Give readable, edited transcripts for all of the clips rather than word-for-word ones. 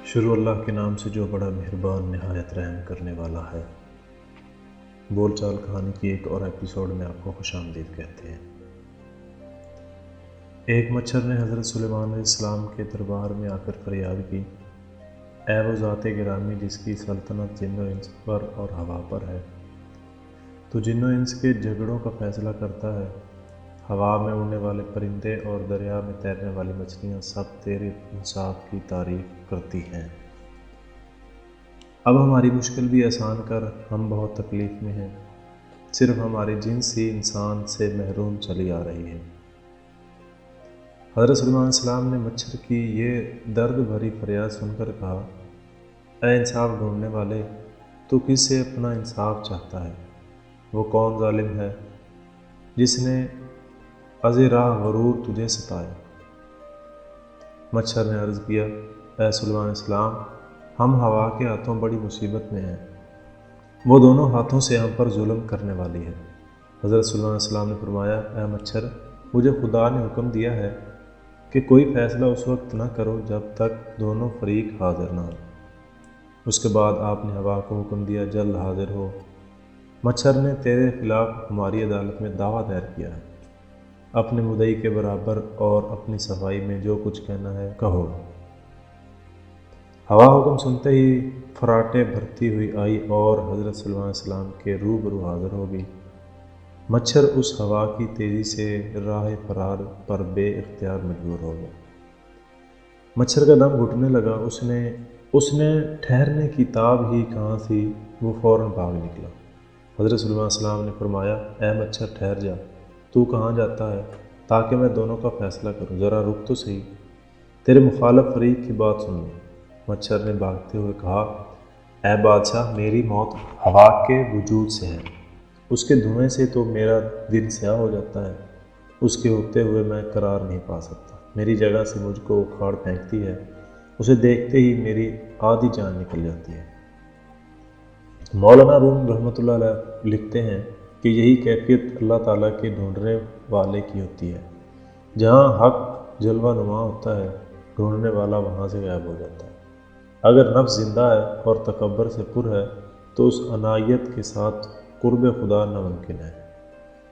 شروع اللہ کے نام سے جو بڑا مہربان نہایت رحم کرنے والا ہے۔ بول چال کہانی کی ایک اور ایپیسوڈ میں آپ کو خوش آمدید کہتے ہیں۔ ایک مچھر نے حضرت سلیمان علیہ السلام کے دربار میں آ کر فریاد کی، اے وہ ذات گرامی جس کی سلطنت جن و انس پر اور ہوا پر ہے، تو جن و انس کے جھگڑوں کا فیصلہ کرتا ہے۔ ہوا میں اڑنے والے پرندے اور دریا میں تیرنے والی مچھلیاں سب تیرے انصاف کی تعریف کرتی ہیں۔ اب ہماری مشکل بھی آسان کر، ہم بہت تکلیف میں ہیں، صرف ہماری جنس ہی انسان سے محروم چلی آ رہی ہے۔ حضرت سلیمان علیہ السلام نے مچھر کی یہ درد بھری فریاد سن کر کہا، اے انصاف ڈھونڈنے والے، تو کس سے اپنا انصاف چاہتا ہے؟ وہ کون ظالم ہے جس نے از راہ غرور تجھے ستایا؟ مچھر نے عرض کیا، اے سلیمان علیہ السلام، ہم ہوا کے ہاتھوں بڑی مصیبت میں ہیں، وہ دونوں ہاتھوں سے ہم پر ظلم کرنے والی ہے۔ حضرت سلیمان علیہ السلام نے فرمایا، اے مچھر، مجھے خدا نے حکم دیا ہے کہ کوئی فیصلہ اس وقت نہ کرو جب تک دونوں فریق حاضر نہ ہو۔ اس کے بعد آپ نے ہوا کو حکم دیا، جلد حاضر ہو، مچھر نے تیرے خلاف ہماری عدالت میں دعویٰ دائر کیا ہے، اپنے مدعی کے برابر اور اپنی صفائی میں جو کچھ کہنا ہے کہو۔ ہوا حکم سنتے ہی فراٹے بھرتی ہوئی آئی اور حضرت سلیمان علیہ السلام کے روبرو حاضر ہو گئی۔ مچھر اس ہوا کی تیزی سے راہ فرار پر بے اختیار مجبور ہو گیا۔ مچھر کا دم گھٹنے لگا، اس نے ٹھہرنے کی تاب ہی کہاں تھی، وہ فوراً بھاگ نکلا۔ حضرت سلیمان علیہ السلام نے فرمایا، اے مچھر ٹھہر جا، تو کہاں جاتا ہے، تاکہ میں دونوں کا فیصلہ کروں، ذرا رک تو صحیح، تیرے مخالف فریق کی بات سن لوں۔ مچھر نے بھاگتے ہوئے کہا، اے بادشاہ، میری موت ہوا کے وجود سے ہے، اس کے دھوئیں سے تو میرا دن سیاہ ہو جاتا ہے، اس کے اگتے ہوئے میں قرار نہیں پا سکتا، میری جگہ سے مجھ کو اکھاڑ پھینکتی ہے، اسے دیکھتے ہی میری آدھی جان نکل جاتی ہے۔ مولانا روم رحمۃ اللہ علیہ لکھتے ہیں کہ یہی کیفیت اللہ تعالیٰ کے ڈھونڈنے والے کی ہوتی ہے۔ جہاں حق جلوہ نما ہوتا ہے، ڈھونڈنے والا وہاں سے غائب ہو جاتا ہے۔ اگر نفس زندہ ہے اور تکبر سے پر ہے تو اس عنایت کے ساتھ قرب خدا ناممکن ہے۔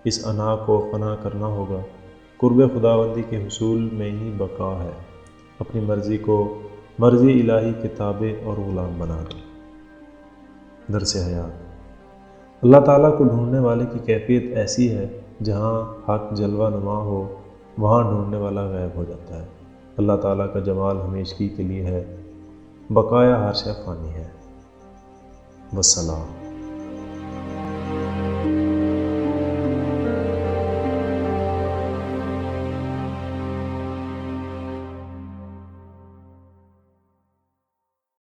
اس انا کو فنا کرنا ہوگا، قرب خداوندی کے حصول میں ہی بقا ہے۔ اپنی مرضی کو مرضی الہی کے تابع اور غلام بنا دو۔ درس حیات۔ اللہ تعالیٰ کو ڈھونڈنے والے کی کیفیت ایسی ہے، جہاں حق جلوہ نما ہو وہاں ڈھونڈنے والا غائب ہو جاتا ہے۔ اللہ تعالیٰ کا جمال ہمیشگی کے لیے ہے، بقایا ہر شے فانی ہے۔ والسلام۔